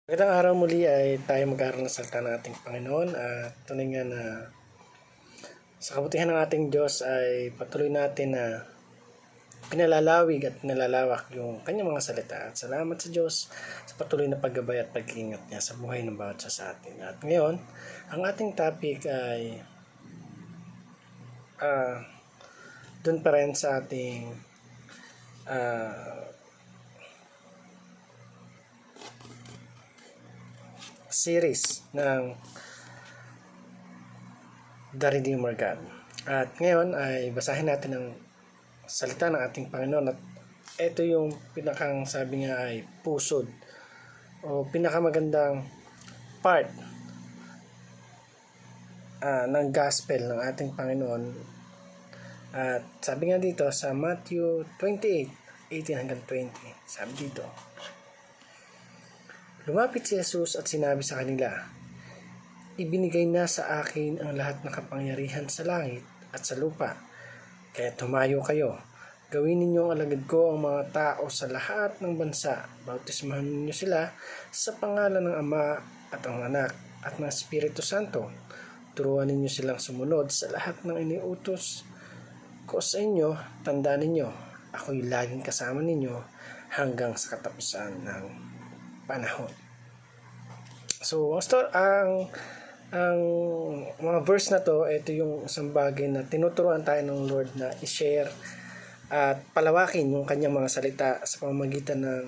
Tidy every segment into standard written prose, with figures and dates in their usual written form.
Magandang araw muli ay tayo mag-aaral ng salita ng ating Panginoon at tunay nga na sa kabutihan ng ating Diyos ay patuloy natin na pinalalawig at pinalalawak yung kanyang mga salita. At salamat sa Diyos sa patuloy na paggabay at pag-iingat niya sa buhay ng bawat isa sa atin. At ngayon, ang ating topic ay dun pa rin sa ating series ng The Redeemer God. At ngayon ay basahin natin ang salita ng ating Panginoon at ito yung pinakang sabi nga ay pusod o pinakamagandang part ng gospel ng ating Panginoon. At sabi nga dito sa Matthew 28:18 hanggang 20, sabi dito, lumapit si Jesus at sinabi sa kanila, ibinigay na sa akin ang lahat ng kapangyarihan sa langit at sa lupa. Kaya tumayo kayo. Gawin ninyo ang alagad ko ang mga tao sa lahat ng bansa. Bautismahan ninyo sila sa pangalan ng Ama at ng Anak at ng Espiritu Santo. Turuan ninyo silang sumunod sa lahat ng iniutos ko sa inyo. Tandaan ninyo, ako'y laging kasama ninyo hanggang sa katapusan ng panahon. So, ang mga verse na to, ito yung isang bagay na tinuturuan tayo ng Lord na i-share at palawakin yung kanyang mga salita sa pamamagitan ng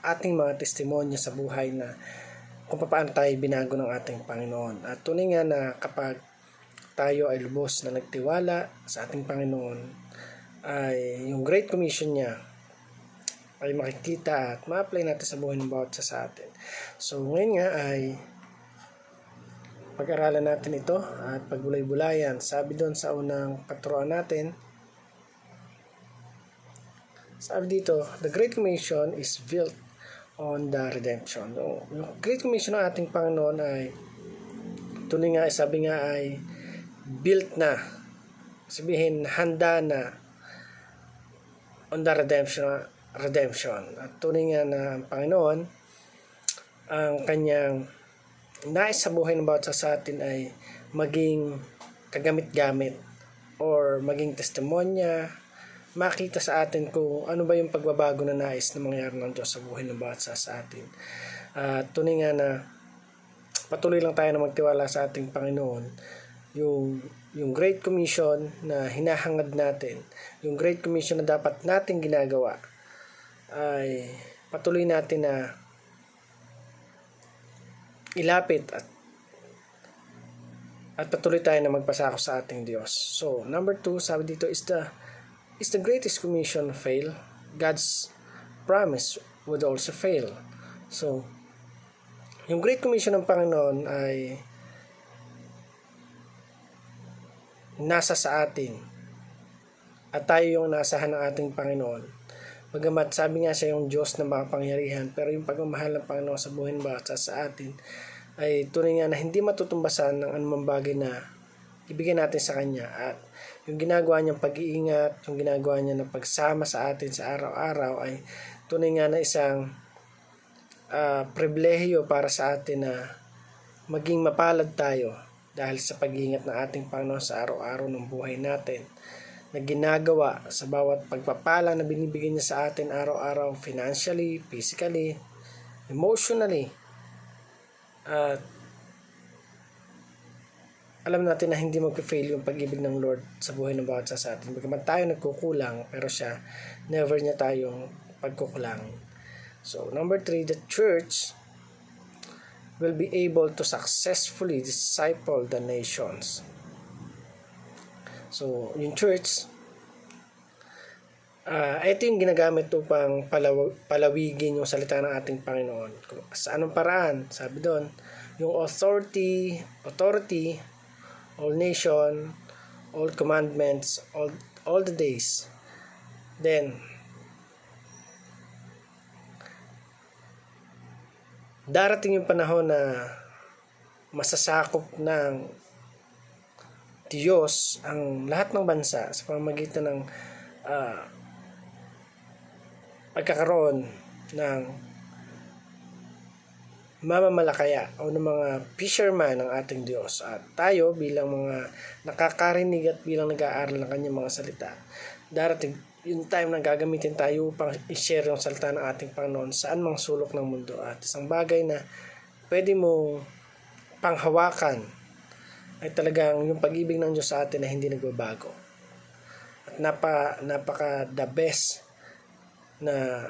ating mga testimonya sa buhay na kung paano tayo binago ng ating Panginoon. At tunay nga na kapag tayo ay lubos na nagtiwala sa ating Panginoon, ay yung Great Commission niya ay makikita at ma-apply natin sa buhay ng bawat isa sa atin. So ngayon nga ay pag-aralan natin ito at pagbulay-bulayan. Sabi doon sa unang paturuan natin, sabi dito, the Great Commission is built on the redemption. So, yung Great Commission ng ating Panginoon ay tunay nga, sabi nga ay built na. Sabihin, handa na on the redemption. At tunay nga na ang Panginoon, ang kanyang nais sa buhay ng bawat sa atin ay maging kagamit-gamit or maging testimonya, makita sa atin kung ano ba yung pagbabago na nais na mangyari ng Diyos sa buhay ng bawat sa atin. Tunay nga na patuloy lang tayo na magtiwala sa ating Panginoon. Yung Great Commission na hinahangad natin, yung Great Commission na dapat natin ginagawa, ay patuloy natin na ilapit at patuloy tayo na magpasako sa ating Diyos. So, number 2, sabi dito, is the greatest commission fail? God's promise would also fail. So, yung Great Commission ng Panginoon ay nasa sa atin at tayo yung nasahan ng ating Panginoon. Bagamat sabi nga siya yung Diyos na makapangyarihan, pero yung pagmamahal ng Panginoon sa buhay ng bawat sa atin ay tunay nga na hindi matutumbasan ng anumang bagay na ibigay natin sa Kanya. At yung ginagawa niyang pag-iingat, yung ginagawa niya ng pagsama sa atin sa araw-araw ay tunay nga na isang pribilehiyo para sa atin na maging mapalad tayo dahil sa pag-iingat ng ating Panginoon sa araw-araw ng buhay natin na ginagawa sa bawat pagpapala na binibigay niya sa atin araw-araw, financially, physically, emotionally. At alam natin na hindi mag-fail yung pag-ibig ng Lord sa buhay ng bawat sa atin. Bagamat tayo nagkukulang, pero siya, never niya tayong pagkukulang. So, number 3, the church will be able to successfully disciple the nations. So, yung church, ito yung ginagamit upang palawigin yung salita ng ating Panginoon. Sa anong paraan? Sabi doon, yung authority, all nation, all commandments, all the days. Then, darating yung panahon na masasakop ng Diyos ang lahat ng bansa sa pamamagitan ng pagkakaroon ng mamamalakaya o ng mga fisherman ng ating Diyos. At tayo bilang mga nakakarinig at bilang nag-aaral ng kanyang mga salita, darating yung time na gagamitin tayo upang i-share yung salita ng ating Panginoon saan mang sulok ng mundo. At isang bagay na pwede mo panghawakan ay talagang yung pag-ibig ng Diyos sa atin na hindi nagbabago. At napaka the best na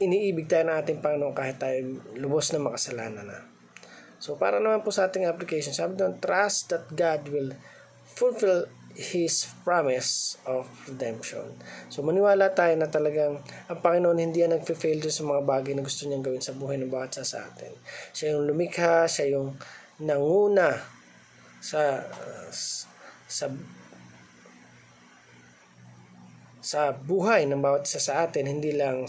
iniibig tayo ng ating Panginoon kahit tayo lubos na makasalanan na. So para naman po sa ating application, sabi doon, trust that God will fulfill His promise of redemption. So maniwala tayo na talagang ang Panginoon hindi yan nagfe-fail sa mga bagay na gusto niyang gawin sa buhay ng bawat isa sa atin. Siya yung lumikha, siya yung nanguna sa buhay ng bawat isa sa atin, hindi lang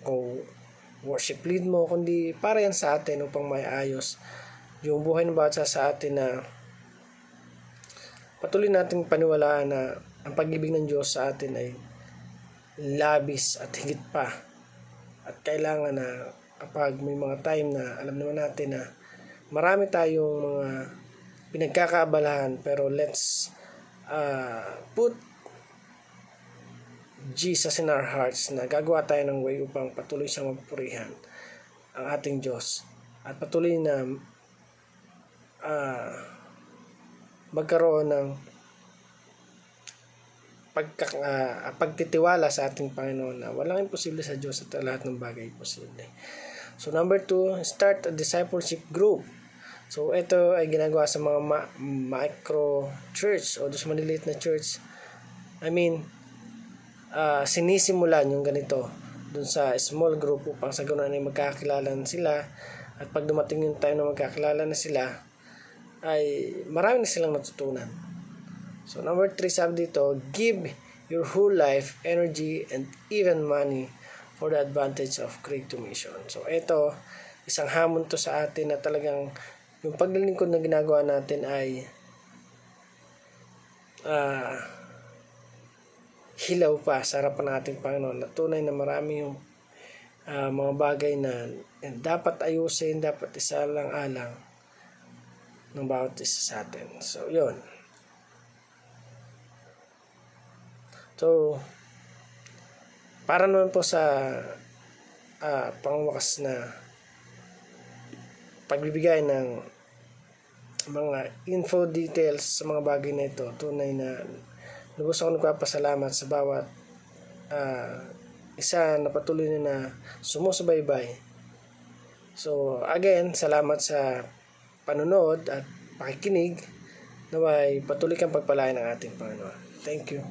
kung worship lead mo, kundi para yan sa atin upang maiayos yung buhay ng bawat isa sa atin, na patuloy nating paniwalaan na ang pag-ibig ng Diyos sa atin ay labis at higit pa. At kailangan na kapag may mga time na alam naman natin na marami tayong mga pinagkakaabalahan, pero let's put Jesus in our hearts, na gagawa tayo ng way upang patuloy siyang mapurihan ang ating Diyos at patuloy na magkaroon ng pagtitiwala sa ating Panginoon na walang imposible sa Diyos at lahat ng bagay posible. So number 2, start a discipleship group. So ito ay ginagawa sa mga micro church o sa maliliit na church. Sinisimulan yung ganito dun sa small group upang sa ganoon ay magkakilala sila, at pag dumating yung time na magkakilala na sila ay marami na silang natutunan. So number 3, sabi dito, give your whole life, energy, and even money for the advantage of Great Commission. So ito, isang hamon to sa atin na talagang yung paglilingkod na ginagawa natin ay hilaw pa sa harapan ng ating Panginoon, na tunay na marami yung mga bagay na dapat ayusin, dapat isalang-alang ng bawat isa sa atin. So yun. So para naman po sa pangwakas na pagbibigay ng mga info details sa mga bagay na ito, tunay na lubos ako nagpapasalamat sa bawat isa na patuloy na sumusubaybay. So again, salamat sa panonood at pakikinig. Naway patuloy kang pagpalain ng ating Panginoon. Thank you.